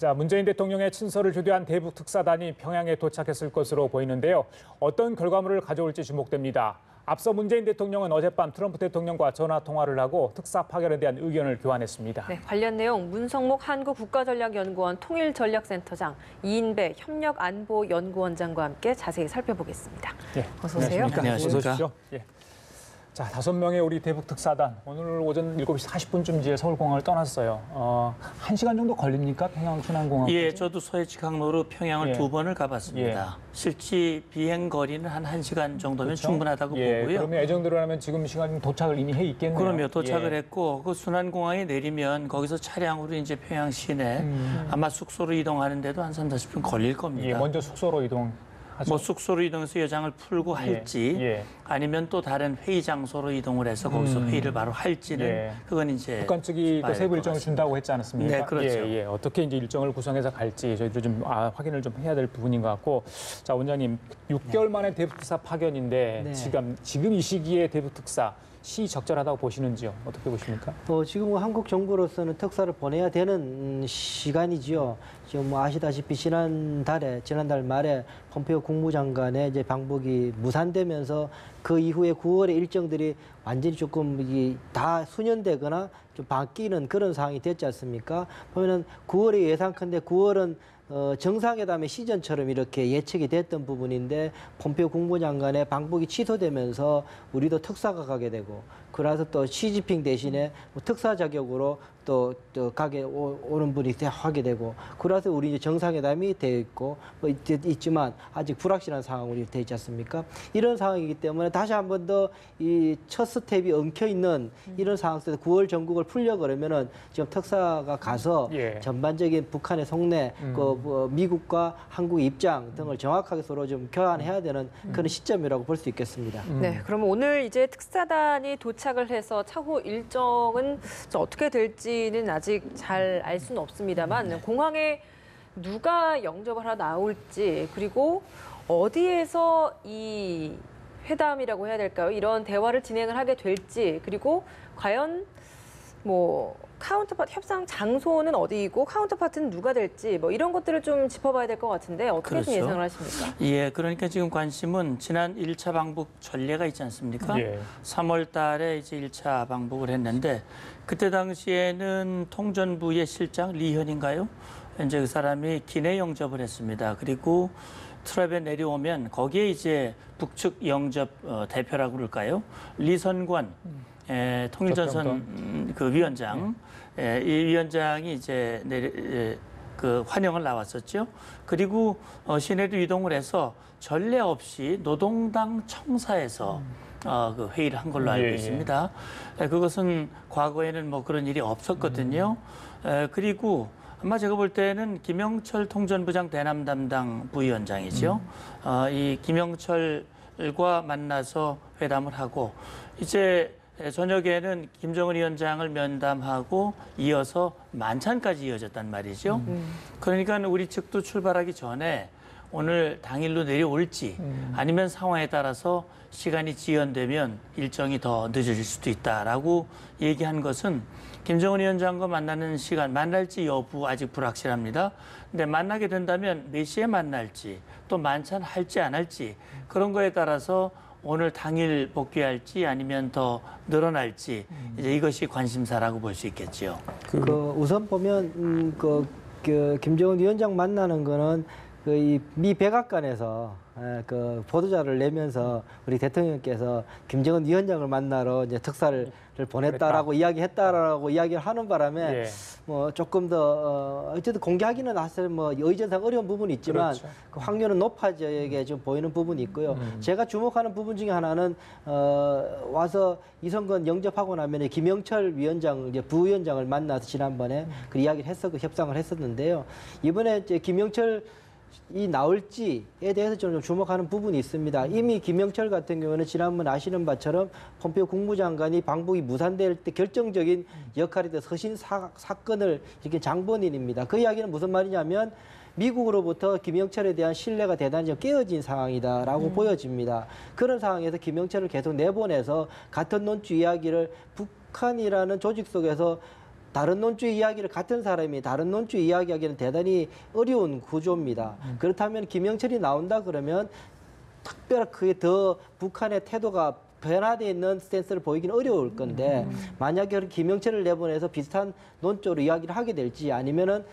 자, 문재인 대통령의 친서를 교대한 대북 특사단이 평양에 도착했을 것으로 보이는데요. 어떤 결과물을 가져올지 주목됩니다. 앞서 문재인 대통령은 어젯밤 트럼프 대통령과 전화 통화를 하고 특사 파견에 대한 의견을 교환했습니다. 네, 관련 내용 문성목 한국국가전략연구원 통일전략센터장, 이인배 협력안보연구원장과 함께 자세히 살펴보겠습게 네, 어서 오세요. 안녕하십니까. 어서 오십시오. 예. 자, 5명의 우리 대북 특사단 오늘 오전 7시 40분쯤 서울공항을 떠났어요. 1시간 정도 걸립니까? 평양 순환공항? 예, 저도 소해측 항로로 평양을 2번을 가봤습니다. 실제 비행 거리는 한 1시간 정도면 그렇죠? 충분하다고 보고요. 그러면 예정대로라면 지금 시간 도착을 이미 해 있겠네요. 그러면 도착을 했고 그 순환공항에 내리면 거기서 차량으로 이제 평양 시내 아마 숙소로 이동하는데도 한 30-40분 걸릴 겁니다. 예, 먼저 숙소로 이동. 뭐 숙소로 이동해서 여장을 풀고 할지 아니면 또 다른 회의 장소로 이동을 해서 거기서 회의를 바로 할지는 그건 이제 북한 측이 또 세부 일정을 준다고 했지 않았습니까? 네, 그렇죠. 어떻게 이제 일정을 구성해서 갈지 저희도 좀 확인을 좀 해야 될 부분인 것 같고, 자 원장님 6개월 만에 대북 특사 파견인데 지금 이 시기에 대북 특사 시적절하다고 보시는지요? 어떻게 보십니까? 지금 한국 정부로서는 특사를 보내야 되는 시간이지요. 지금 뭐 아시다시피 지난달 말에 폼페이오 국무장관의 이제 방북이 무산되면서 그 이후에 9월의 일정들이 완전히 조금 다 수년되거나 좀 바뀌는 그런 상황이 됐지 않습니까? 보면은 9월에 예상컨대 9월은 정상회담의 시전처럼 이렇게 예측이 됐던 부분인데 폼페이오 국무장관의 방북이 취소되면서 우리도 특사가 가게 되고, 그래서 또 시진핑 대신에 특사 자격으로 또 가게 오는 분이 하게 되고, 그래서 우리 이제 정상회담이 되어 있고 있지만 아직 불확실한 상황으로 되어 있지 않습니까? 이런 상황이기 때문에 다시 한 번 더 이 첫 스텝이 엉켜 있는 이런 상황 속에서 9월 전국을 풀려 그러면은 지금 특사가 가서 전반적인 북한의 속내, 미국과 한국의 입장 등을 정확하게 서로 좀 교환해야 되는 그런 시점이라고 볼 수 있겠습니다. 네, 그럼 오늘 이제 특사단이 도착을 해서 차후 일정은 어떻게 될지는 아직 잘 알 수는 없습니다만 공항에 누가 영접을 하러 나올지, 그리고 어디에서 이 회담이라고 해야 될까요? 이런 대화를 진행을 하게 될지, 그리고 과연 뭐 카운터파트 협상 장소는 어디이고 카운터파트는 누가 될지 이런 것들을 좀 짚어봐야 될 것 같은데 어떻게 좀 예상을 하십니까? 예, 그러니까 지금 관심은 지난 1차 방북 전례가 있지 않습니까? 3월 달에 이제 1차 방북을 했는데 그때 당시에는 통전부의 실장 리현인가요? 이제 그 사람이 기내 영접을 했습니다. 그리고 트랩에 내려오면 거기에 이제 북측 영접 대표라고 그럴까요? 리선관 통일전선 그 위원장, 이 위원장이 이제 그 환영을 나왔었죠. 그리고 시내로 이동을 해서 전례 없이 노동당 청사에서 그 회의를 한 걸로 알고 있습니다. 그것은 과거에는 뭐 그런 일이 없었거든요. 그리고 아마 제가 볼 때는 김영철 통전부장 대남 담당 부위원장이죠. 이 김영철과 만나서 회담을 하고 이제 저녁에는 김정은 위원장을 면담하고 이어서 만찬까지 이어졌단 말이죠. 그러니까 우리 측도 출발하기 전에 오늘 당일로 내려올지 아니면 상황에 따라서 시간이 지연되면 일정이 더 늦어질 수도 있다라고 얘기한 것은 김정은 위원장과 만나는 시간, 만날지 여부 아직 불확실합니다. 근데 만나게 된다면 몇 시에 만날지, 또 만찬할지 안 할지 그런 거에 따라서 오늘 당일 복귀할지 아니면 더 늘어날지 이제 이것이 관심사라고 볼 수 있겠죠. 우선 보면 김정은 위원장 만나는 거는 이 미 백악관에서 그 보도자를 내면서 우리 대통령께서 김정은 위원장을 만나러 이제 특사를 보냈다라고 이야기했다라고 이야기를 하는 바람에 뭐 조금 더 어쨌든 공개하기는 사실 뭐 의전상 어려운 부분이 있지만 그 확률은 높아지게 좀 보이는 부분이 있고요. 제가 주목하는 부분 중에 하나는 와서 이성건 영접하고 나면 김영철 위원장 이제 부위원장을 만나서 지난번에 그 이야기를 했었고 협상을 했었는데요. 이번에 이제 김영철 이 나올지에 대해서 좀 주목하는 부분이 있습니다. 이미 김영철 같은 경우는 지난번 아시는 바처럼 폼페이오 국무장관이 방북이 무산될 때 결정적인 역할이 돼서 서신 사건을 이렇게 장본인입니다. 그 이야기는 무슨 말이냐면 미국으로부터 김영철에 대한 신뢰가 대단히 좀 깨어진 상황이다라고 보여집니다. 그런 상황에서 김영철을 계속 내보내서 같은 논주 이야기를 북한이라는 조직 속에서 다른 논주의 이야기를 같은 사람이 다른 논주의 이야기하기는 대단히 어려운 구조입니다. 그렇다면 김영철이 나온다 그러면 특별히 그게 더 북한의 태도가 변화되어 있는 스탠스를 보이기는 어려울 건데 만약에 김영철을 내보내서 비슷한 논조로 이야기를 하게 될지 아니면은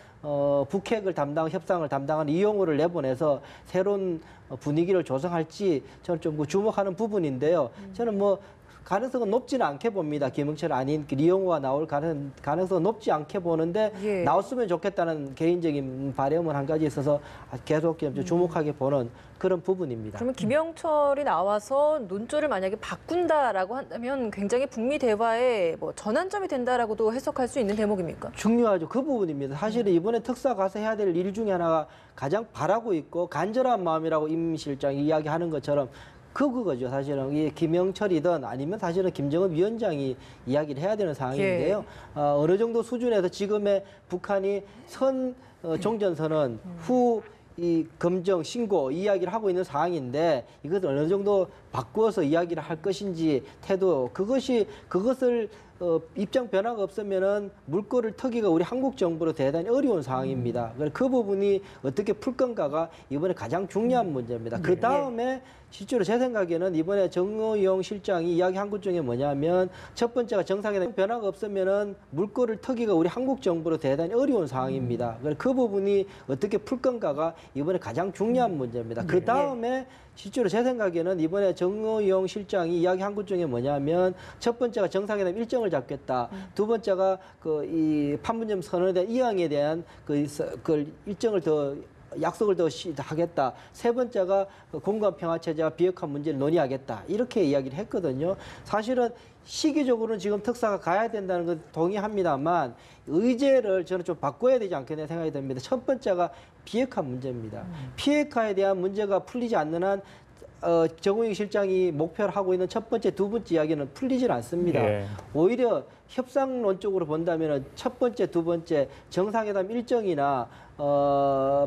북핵을 협상을 담당하는 이용호를 내보내서 새로운 분위기를 조성할지 저는 좀 주목하는 부분인데요. 저는 뭐 가능성은 높지는 않게 봅니다. 김영철 아닌 이용호가 나올 가능성은 높지 않게 보는데 예. 나왔으면 좋겠다는 개인적인 바람은 한 가지 있어서 계속 주목하게 보는 그런 부분입니다. 그러면 김영철이 나와서 논조를 만약에 바꾼다라고 한다면 굉장히 북미 대화의 뭐 전환점이 된다라고도 해석할 수 있는 대목입니까? 중요하죠. 그 부분입니다. 사실은 이번에 특사 가서 해야 될 일 중에 하나가 가장 바라고 있고 간절한 마음이라고 임 실장이 이야기하는 것처럼 그거죠. 사실은 이 김영철이든 아니면 사실은 김정은 위원장이 이야기를 해야 되는 상황인데요. 어느 정도 수준에서 지금의 북한이 종전선언 후 이 검정, 신고 이야기를 하고 있는 상황인데 이것을 어느 정도 바꾸어서 이야기를 할 것인지 태도 그것을 입장 변화가 없으면은 물꼬를 터기가 우리 한국 정부로 대단히 어려운 상황입니다. 그 부분이 어떻게 풀 건가가 이번에 가장 중요한 문제입니다. 그 다음에 실제로 제 생각에는 이번에 정의용 실장이 이야기한 것 중에 뭐냐면 첫 번째가 정상회담 변화가 없으면은 물꼬를 터기가 우리 한국 정부로 대단히 어려운 상황입니다. 그 부분이 어떻게 풀 건가가 이번에 가장 중요한 문제입니다. 그 다음에 실제로 제 생각에는 이번에 정의용 실장이 이야기한 것 중에 뭐냐면 첫 번째가 정상회담 일정을 잡겠다. 두 번째가 이 판문점 선언에 대한 이항에 대한 그 일정을 더 약속을 더 하겠다. 세 번째가 공간 평화 체제와 비핵화 문제를 논의하겠다. 이렇게 이야기를 했거든요. 사실은 시기적으로는 지금 특사가 가야 된다는 건 동의합니다만 의제를 저는 좀 바꿔야 되지 않겠냐 생각이 듭니다. 첫 번째가 비핵화 문제입니다. 비핵화에 대한 문제가 풀리지 않는 한 정우영 실장이 목표를 하고 있는 첫 번째, 두 번째 이야기는 풀리질 않습니다. 예. 오히려 협상론적으로 본다면 첫 번째, 두 번째 정상회담 일정이나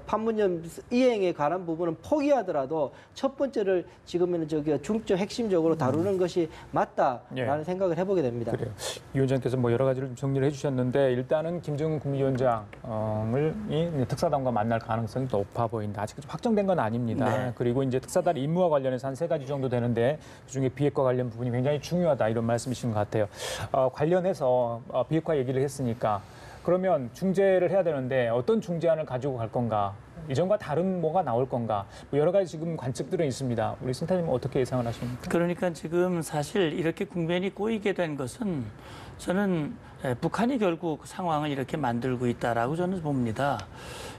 판문점 이행에 관한 부분은 포기하더라도 첫 번째를 지금은 중점 핵심적으로 다루는 것이 맞다라는 생각을 해보게 됩니다. 그래요. 위원장께서 뭐 여러 가지를 좀 정리를 해주셨는데 일단은 김정은 국무위원장을 이 특사단과 만날 가능성이 높아 보인다. 아직 확정된 건 아닙니다. 네. 그리고 이제 특사단 임무와 관련해서 한 3가지 정도 되는데 그중에 비핵화 관련 부분이 굉장히 중요하다 이런 말씀이신 것 같아요. 관련해서 비핵화 얘기를 했으니까 그러면 중재를 해야 되는데 어떤 중재안을 가지고 갈 건가? 이전과 다른 뭐가 나올 건가? 뭐 여러 가지 지금 관측들은 있습니다. 우리 센터님 어떻게 예상을 하십니까? 그러니까 지금 사실 이렇게 국면이 꼬이게 된 것은 저는 북한이 결국 상황을 이렇게 만들고 있다라고 저는 봅니다.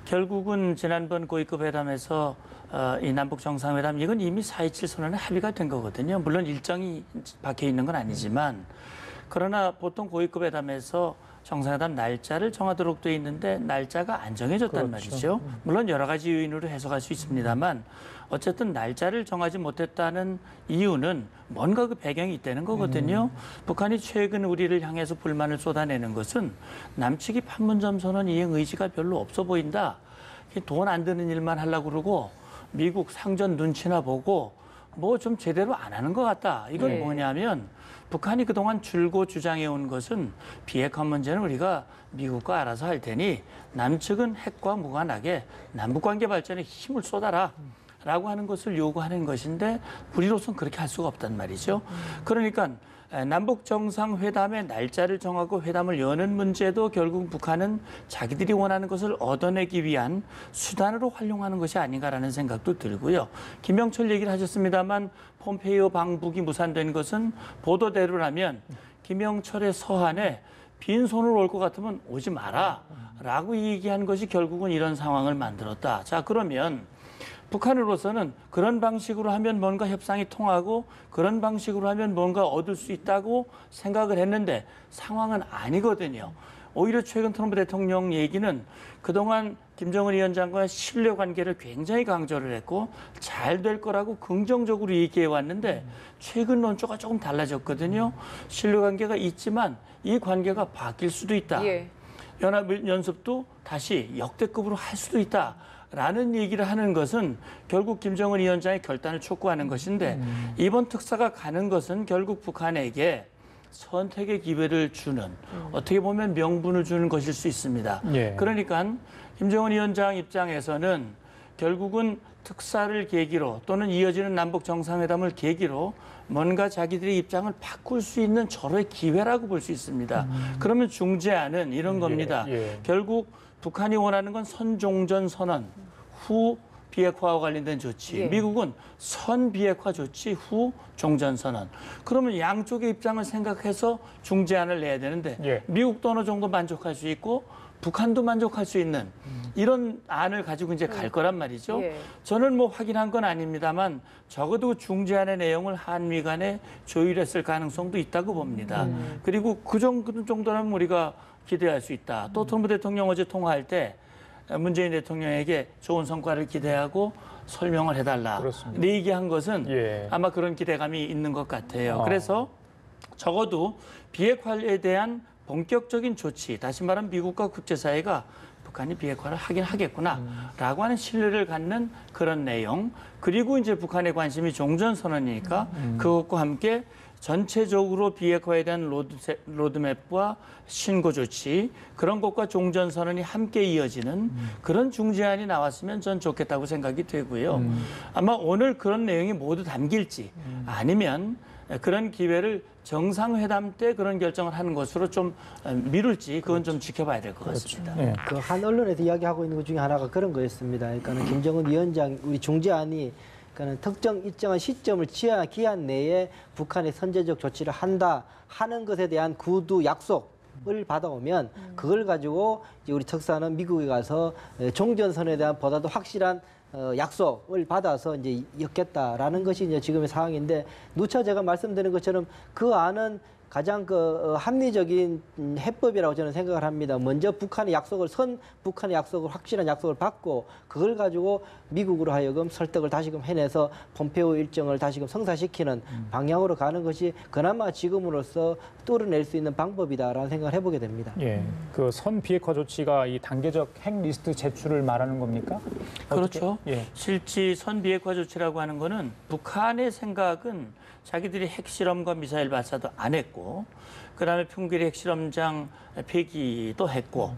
결국은 지난번 고위급 회담에서 이 남북 정상회담 이건 이미 4.27 선언에 합의가 된 거거든요. 물론 일정이 박혀 있는 건 아니지만 그러나 보통 고위급 회담에서 정상회담 날짜를 정하도록 돼 있는데 날짜가 안 정해졌단 말이죠. 물론 여러 가지 요인으로 해석할 수 있습니다만 어쨌든 날짜를 정하지 못했다는 이유는 뭔가 그 배경이 있다는 거거든요. 북한이 최근 우리를 향해서 불만을 쏟아내는 것은 남측이 판문점 선언 이행 의지가 별로 없어 보인다. 돈 안 드는 일만 하려고 그러고 미국 상전 눈치나 보고 뭐 좀 제대로 안 하는 것 같다. 이건 뭐냐면 북한이 그동안 줄곧 주장해온 것은 비핵화 문제는 우리가 미국과 알아서 할 테니 남측은 핵과 무관하게 남북관계 발전에 힘을 쏟아라 라고 하는 것을 요구하는 것인데 우리로서는 그렇게 할 수가 없단 말이죠. 그러니까 남북 정상회담의 날짜를 정하고 회담을 여는 문제도 결국 북한은 자기들이 원하는 것을 얻어내기 위한 수단으로 활용하는 것이 아닌가라는 생각도 들고요. 김영철 얘기를 하셨습니다만 폼페이오 방북이 무산된 것은 보도대로라면 김영철의 서한에 빈손으로 올 것 같으면 오지 마라 라고 얘기한 것이 결국은 이런 상황을 만들었다. 자, 그러면 북한으로서는 그런 방식으로 하면 뭔가 협상이 통하고 그런 방식으로 하면 뭔가 얻을 수 있다고 생각을 했는데 상황은 아니거든요. 오히려 최근 트럼프 대통령 얘기는 그동안 김정은 위원장과의 신뢰 관계를 굉장히 강조를 했고 잘 될 거라고 긍정적으로 얘기해 왔는데 최근 논조가 조금 달라졌거든요. 신뢰 관계가 있지만 이 관계가 바뀔 수도 있다. 연합연습도 다시 역대급으로 할 수도 있다. 라는 얘기를 하는 것은 결국 김정은 위원장의 결단을 촉구하는 것인데 이번 특사가 가는 것은 결국 북한에게 선택의 기회를 주는 어떻게 보면 명분을 주는 것일 수 있습니다. 예. 그러니까 김정은 위원장 입장에서는 결국은 특사를 계기로 또는 이어지는 남북 정상회담을 계기로 뭔가 자기들의 입장을 바꿀 수 있는 절호의 기회라고 볼 수 있습니다. 그러면 중재안은 이런 겁니다. 예. 결국 북한이 원하는 건 선종전 선언 후 비핵화와 관련된 조치. 예. 미국은 선비핵화 조치 후 종전선언. 그러면 양쪽의 입장을 생각해서 중재안을 내야 되는데 예. 미국도 어느 정도 만족할 수 있고 북한도 만족할 수 있는 이런 안을 가지고 이제 갈 거란 말이죠. 예. 저는 뭐 확인한 건 아닙니다만 적어도 중재안의 내용을 한미 간에 조율했을 가능성도 있다고 봅니다. 그리고 그 정도라면 우리가 기대할 수 있다. 또 트럼프 대통령 어제 통화할 때 문재인 대통령에게 좋은 성과를 기대하고 설명을 해달라. 그렇습니다. 네 얘기한 것은 예. 아마 그런 기대감이 있는 것 같아요. 그래서 적어도 비핵화에 대한 본격적인 조치, 다시 말하면 미국과 국제사회가 북한이 비핵화를 하긴 하겠구나라고 하는 신뢰를 갖는 그런 내용. 그리고 이제 북한의 관심이 종전선언이니까 그것과 함께 전체적으로 비핵화에 대한 로드맵과 신고 조치 그런 것과 종전선언이 함께 이어지는 그런 중재안이 나왔으면 전 좋겠다고 생각이 되고요. 아마 오늘 그런 내용이 모두 담길지 아니면 그런 기회를 정상회담 때 그런 결정을 하는 것으로 좀 미룰지 그건 좀 지켜봐야 될 것 같습니다. 예. 그 한 언론에서 이야기하고 있는 것 중에 하나가 그런 거였습니다. 그러니까는 김정은 위원장 우리 중재안이 그러니까 특정 일정한 시점을 기한 내에 북한의 선제적 조치를 한다 하는 것에 대한 구두 약속을 받아오면 그걸 가지고 이제 우리 특사는 미국에 가서 종전선언에 대한 보다도 확실한 약속을 받아서 이제 엮겠다라는 것이 이제 지금의 상황인데 누차 제가 말씀드린 것처럼 그 안은 가장 합리적인 해법이라고 저는 생각을 합니다. 먼저 북한의 확실한 약속을 받고 그걸 가지고 미국으로 하여금 설득을 다시금 해내서 폼페오 일정을 다시금 성사시키는 방향으로 가는 것이 그나마 지금으로서 뚫어낼 수 있는 방법이다라는 생각을 해보게 됩니다. 예. 그 선 비핵화 조치가 이 단계적 핵 리스트 제출을 말하는 겁니까? 그렇죠. 예. 실제 선비핵화 조치라고 하는 거는 북한의 생각은 자기들이 핵실험과 미사일 발사도 안 했고 그다음에 풍계리 핵실험장 폐기도 했고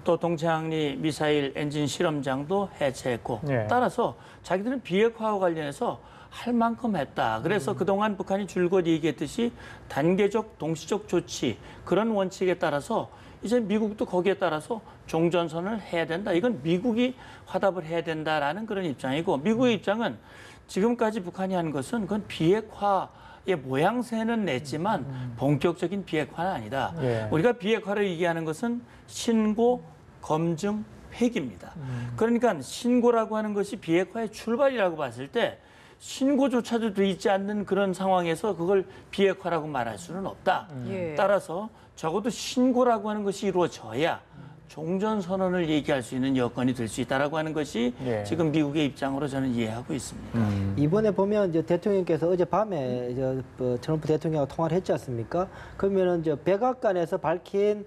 또 동창리 미사일 엔진 실험장도 해체했고 예. 따라서 자기들은 비핵화와 관련해서 할 만큼 했다. 그래서 그동안 북한이 줄곧 얘기했듯이 단계적 동시적 조치 그런 원칙에 따라서 이제 미국도 거기에 따라서 종전선언을 해야 된다. 이건 미국이 화답을 해야 된다라는 그런 입장이고 미국의 입장은 지금까지 북한이 한 것은 그건 비핵화의 모양새는 냈지만 본격적인 비핵화는 아니다. 예. 우리가 비핵화를 얘기하는 것은 신고, 검증, 회기입니다. 그러니까 신고라고 하는 것이 비핵화의 출발이라고 봤을 때 신고조차도 돼 있지 않는 그런 상황에서 그걸 비핵화라고 말할 수는 없다. 예. 따라서 적어도 신고라고 하는 것이 이루어져야 종전선언을 얘기할 수 있는 여건이 될 수 있다라고 하는 것이 예. 지금 미국의 입장으로 저는 이해하고 있습니다. 이번에 보면 이제 대통령께서 어젯밤에 트럼프 대통령하고 통화를 했지 않습니까? 그러면은 백악관에서 밝힌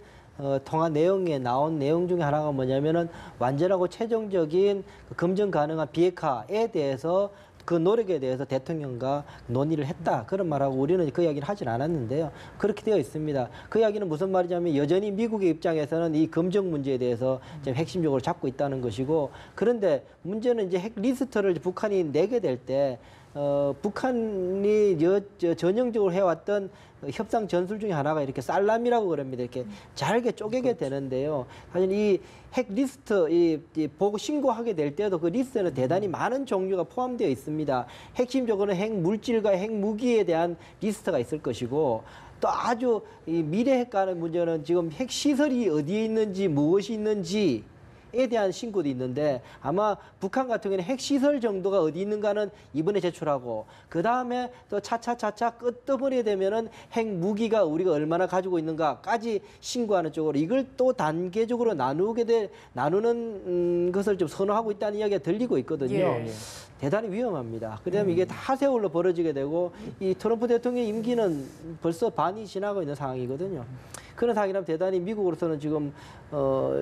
통화 내용에 나온 내용 중에 하나가 뭐냐면은 완전하고 최종적인 검증 가능한 비핵화에 대해서 그 노력에 대해서 대통령과 논의를 했다. 그런 말하고 우리는 그 이야기를 하진 않았는데요. 그렇게 되어 있습니다. 그 이야기는 무슨 말이냐면 여전히 미국의 입장에서는 이 검증 문제에 대해서 좀 핵심적으로 잡고 있다는 것이고 그런데 문제는 이제 핵 리스트를 북한이 내게 될 때 북한이 전형적으로 해왔던 협상 전술 중에 하나가 이렇게 살람이라고 그럽니다. 이렇게 잘게 쪼개게 되는데요. 사실 이 핵 리스트 보고 신고하게 될 때도 그 리스트에는 대단히 많은 종류가 포함되어 있습니다. 핵심적으로는 핵 물질과 핵 무기에 대한 리스트가 있을 것이고 또 아주 이 미래 핵과는 문제는 지금 핵 시설이 어디에 있는지 무엇이 있는지 에 대한 신고도 있는데 아마 북한 같은 경우에는 핵시설 정도가 어디 있는가는 이번에 제출하고 그다음에 또 차차차차 끝더버리게 되면은 핵무기가 우리가 얼마나 가지고 있는가까지 신고하는 쪽으로 이걸 또 단계적으로 나누는 것을 좀 선호하고 있다는 이야기가 들리고 있거든요. 예. 대단히 위험합니다. 그다음에 이게 다 세월로 벌어지게 되고 이 트럼프 대통령 임기는 벌써 반이 지나고 있는 상황이거든요. 그런 상황이라면 대단히 미국으로서는 지금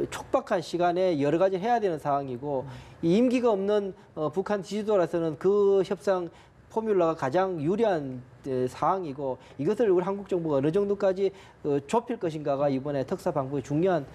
촉박한 시간에 여러 가지 해야 되는 상황이고 이 임기가 없는 북한 지지도라서는 그 협상 포뮬러가 가장 유리한 사항이고 이것을 우리 한국 정부가 어느 정도까지 좁힐 것인가가 이번에 특사 방북의 중요한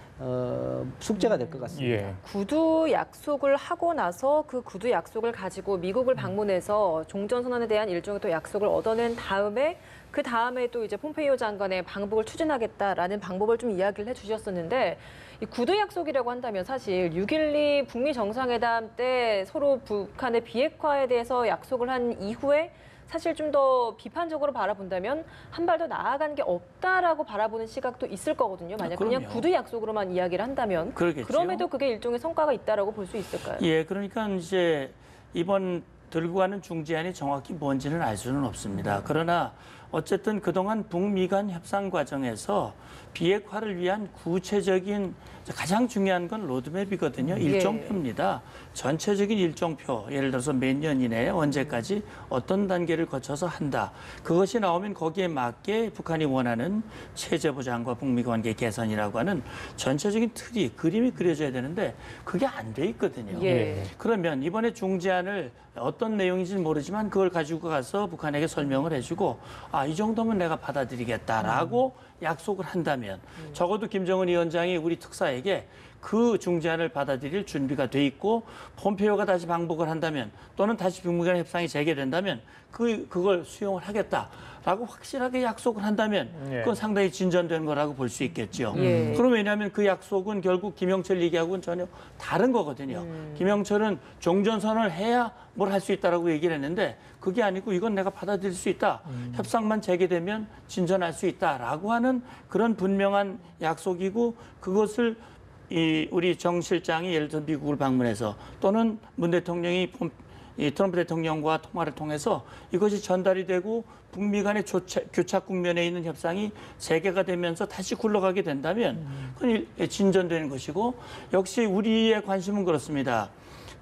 숙제가 될 것 같습니다. 예. 구두 약속을 하고 나서 그 구두 약속을 가지고 미국을 방문해서 종전선언에 대한 일종의 또 약속을 얻어낸 다음에 그 다음에 또 이제 폼페이오 장관의 방북을 추진하겠다라는 방법을 좀 이야기를 해주셨었는데 이 구두 약속이라고 한다면 사실 6.12 북미 정상회담 때 서로 북한의 비핵화에 대해서 약속을 한 이후에 사실 좀 더 비판적으로 바라본다면 한 발 더 나아간 게 없다라고 바라보는 시각도 있을 거거든요. 만약 그냥 그럼요. 구두 약속으로만 이야기를 한다면 그러겠죠. 그럼에도 그게 일종의 성과가 있다라고 볼 수 있을까요? 예, 그러니까 이제 이번 들고 가는 중재안이 정확히 뭔지는 알 수는 없습니다. 그러나 어쨌든 그동안 북미 간 협상 과정에서 비핵화를 위한 구체적인 가장 중요한 건 로드맵이거든요. 일정표입니다. 전체적인 일정표, 예를 들어서 몇 년 이내에 언제까지 어떤 단계를 거쳐서 한다. 그것이 나오면 거기에 맞게 북한이 원하는 체제 보장과 북미 관계 개선이라고 하는 전체적인 틀이, 그림이 그려져야 되는데 그게 안 돼 있거든요. 예. 그러면 이번에 중재안을 어떤 내용인지는 모르지만 그걸 가지고 가서 북한에게 설명을 해주고 이 정도면 내가 받아들이겠다라고 약속을 한다면 적어도 김정은 위원장이 우리 특사에게 그 중재안을 받아들일 준비가 돼 있고 폼페이오가 다시 방북을 한다면 또는 다시 북미 간 협상이 재개된다면 그걸 수용을 하겠다라고 확실하게 약속을 한다면 그건 상당히 진전된 거라고 볼 수 있겠죠. 그럼 왜냐하면 그 약속은 결국 김영철 얘기하고는 전혀 다른 거거든요. 김영철은 종전선언을 해야 뭘 할 수 있다라고 얘기를 했는데 그게 아니고 이건 내가 받아들일 수 있다. 협상만 재개되면 진전할 수 있다라고 하는 그런 분명한 약속이고 그것을 우리 정 실장이 예를 들어 미국을 방문해서 또는 문 대통령이 트럼프 대통령과 통화를 통해서 이것이 전달이 되고 북미 간의 교착 국면에 있는 협상이 재개가 되면서 다시 굴러가게 된다면 그건 진전되는 것이고 역시 우리의 관심은 그렇습니다.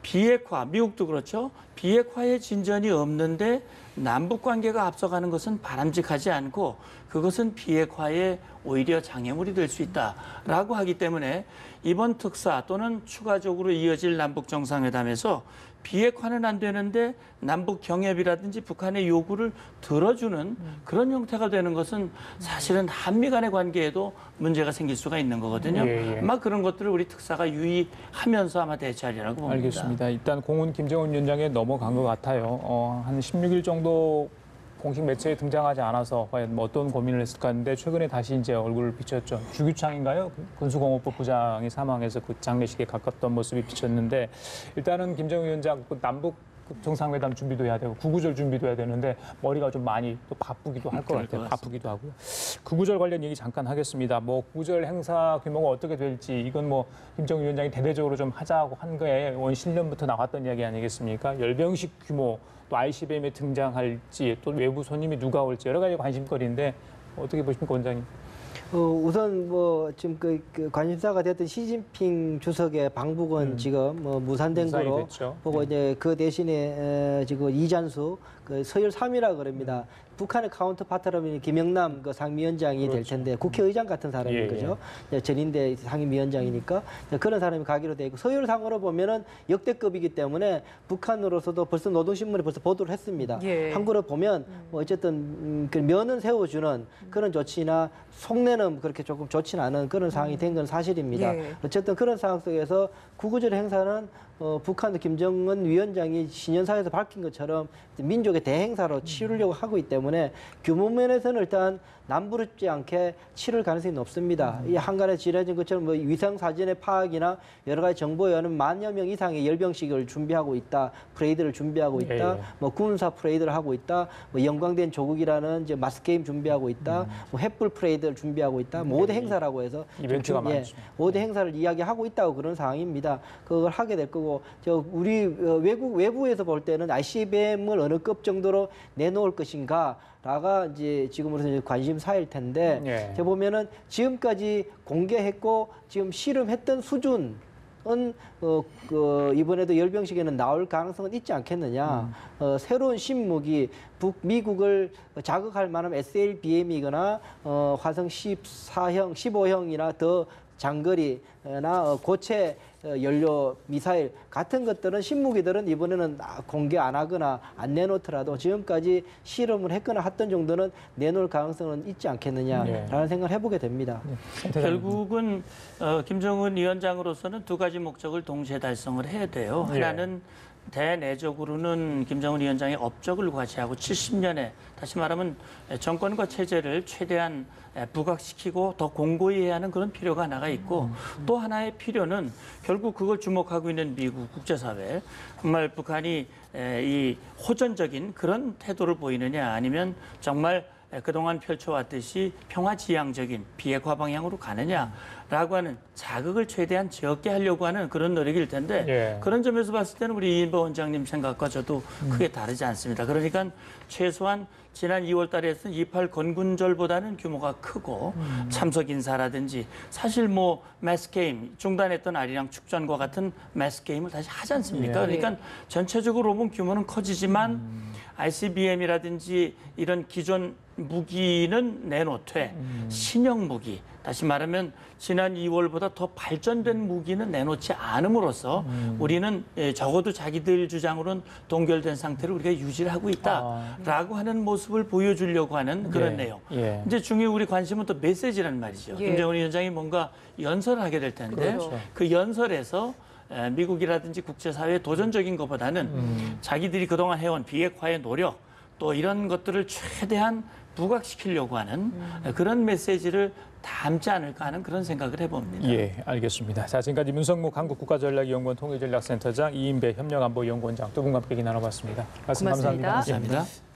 비핵화, 미국도 그렇죠. 비핵화의 진전이 없는데 남북 관계가 앞서가는 것은 바람직하지 않고 그것은 비핵화에 오히려 장애물이 될 수 있다라고 하기 때문에 이번 특사 또는 추가적으로 이어질 남북 정상회담에서 비핵화는 안 되는데 남북 경협이라든지 북한의 요구를 들어주는 그런 형태가 되는 것은 사실은 한미 간의 관계에도 문제가 생길 수가 있는 거거든요. 아마 그런 것들을 우리 특사가 유의하면서 아마 대처하리라고 봅니다. 알겠습니다. 일단 공은 김정은 위원장에 넘어간 것 같아요. 한 16일 정도 공식 매체에 등장하지 않아서 과연 뭐 어떤 고민을 했을까 했는데 최근에 다시 이제 얼굴을 비쳤죠. 주규창인가요? 군수공업부 부장이 사망해서 그 장례식에 가깝던 모습이 비쳤는데 일단은 김정은 위원장 남북 정상회담 준비도 해야 되고 구구절 준비도 해야 되는데 머리가 좀 많이 또 바쁘기도 할 것 같아요. 바쁘기도 하고요. 구구절 관련 얘기 잠깐 하겠습니다. 뭐 구구절 행사 규모가 어떻게 될지 이건 뭐 김정은 위원장이 대대적으로 좀 하자고 한 거에 원 신년부터 나왔던 이야기 아니겠습니까? 열병식 규모 또 ICBM에 등장할지 또 외부 손님이 누가 올지 여러 가지 관심거리인데 어떻게 보십니까, 원장님? 우선 뭐 지금 그 관심사가 됐던 시진핑 주석의 방북은 지금 뭐 무산된 무산이 거로 됐죠. 보고 이제 그 대신에 지금 이잔수 그 서열 3위라 그럽니다. 북한의 카운터파트라면 김영남 그 상임위원장이 될 텐데 국회의장 같은 사람인 거죠. 전인대 상임위원장이니까 그런 사람이 가기로 돼 있고 서열상으로 보면은 역대급이기 때문에 북한으로서도 벌써 노동신문에 벌써 보도를 했습니다. 한국으로 보면 뭐 어쨌든 그 면은 세워주는 그런 조치나 속내는 그렇게 조금 좋지는 않은 그런 상황이 된 건 사실입니다. 어쨌든 그런 상황 속에서 구구절 행사는 북한의 김정은 위원장이 신년사에서 밝힌 것처럼 민족의 대행사로 치르려고 하고 있기 때문에 규모 면에서는 일단 남부럽지 않게 치를 가능성이 높습니다. 이 한간에 지내진 것처럼 뭐 위성 사진의 파악이나 여러 가지 정보에는 10,000여 명 이상의 열병식을 준비하고 있다, 프레이드를 준비하고 있다, 뭐 군사 프레이드를 하고 있다, 뭐 영광된 조국이라는 이제 마스 게임 준비하고 있다, 뭐 횃불 프레이드를 준비하고 있다, 모든 행사라고 해서 이벤트가 많죠. 모든 행사를 이야기하고 있다고 그런 상황입니다. 그걸 하게 될 거고, 우리 외부에서 볼 때는 ICBM을 어느 급 정도로 내놓을 것인가. 라가 이제 지금으로서 관심사일 텐데, 제가 보면은 지금까지 공개했고 지금 실험했던 수준은 이번에도 열병식에는 나올 가능성은 있지 않겠느냐. 새로운 신무기, 미국을 자극할 만한 SLBM이거나 화성 14형, 15형이나 더 장거리나 고체 연료 미사일 같은 것들은 신무기들은 이번에는 공개 안 하거나 안 내놓더라도 지금까지 실험을 했거나 했던 정도는 내놓을 가능성은 있지 않겠느냐라는 생각을 해보게 됩니다. 결국은 김정은 위원장으로서는 두 가지 목적을 동시에 달성을 해야 돼요. 하나는 대내적으로는 김정은 위원장의 업적을 과시하고 70년에 다시 말하면 정권과 체제를 최대한 부각시키고 더 공고히 해야 하는 그런 필요가 하나가 있고 또 하나의 필요는 결국 그걸 주목하고 있는 미국 국제사회 정말 북한이 이 호전적인 그런 태도를 보이느냐 아니면 정말 그동안 펼쳐왔듯이 평화지향적인 비핵화 방향으로 가느냐라고 하는 자극을 최대한 적게 하려고 하는 그런 노력일 텐데 그런 점에서 봤을 때는 우리 이인보 원장님 생각과 저도 크게 다르지 않습니다. 그러니까 최소한 지난 2월 달에 했던 28 건군절보다는 규모가 크고 참석 인사라든지 사실 뭐 매스게임 중단했던 아리랑 축전과 같은 매스게임을 다시 하지 않습니까? 그러니까 전체적으로 보면 규모는 커지지만 ICBM이라든지 이런 기존 무기는 내놓되 신형 무기, 다시 말하면 지난 2월보다 더 발전된 무기는 내놓지 않음으로써 우리는 적어도 자기들 주장으로는 동결된 상태를 우리가 유지를 하고 있다라고 하는 모습을 보여주려고 하는 그런 내용. 이제 중요히 우리 관심은 또 메시지란 말이죠. 김정은 위원장이 뭔가 연설을 하게 될 텐데 그 연설에서 미국이라든지 국제사회의 도전적인 것보다는 자기들이 그동안 해온 비핵화의 노력 또 이런 것들을 최대한 부각시키려고 하는 그런 메시지를 담지 않을까 하는 그런 생각을 해봅니다. 예, 알겠습니다. 자, 지금까지 문성묵 한국국가전략연구원 통일전략센터장, 이인배 협력안보연구원장 두 분과 함께 얘기 나눠봤습니다. 말씀 고맙습니다. 감사합니다. 감사합니다.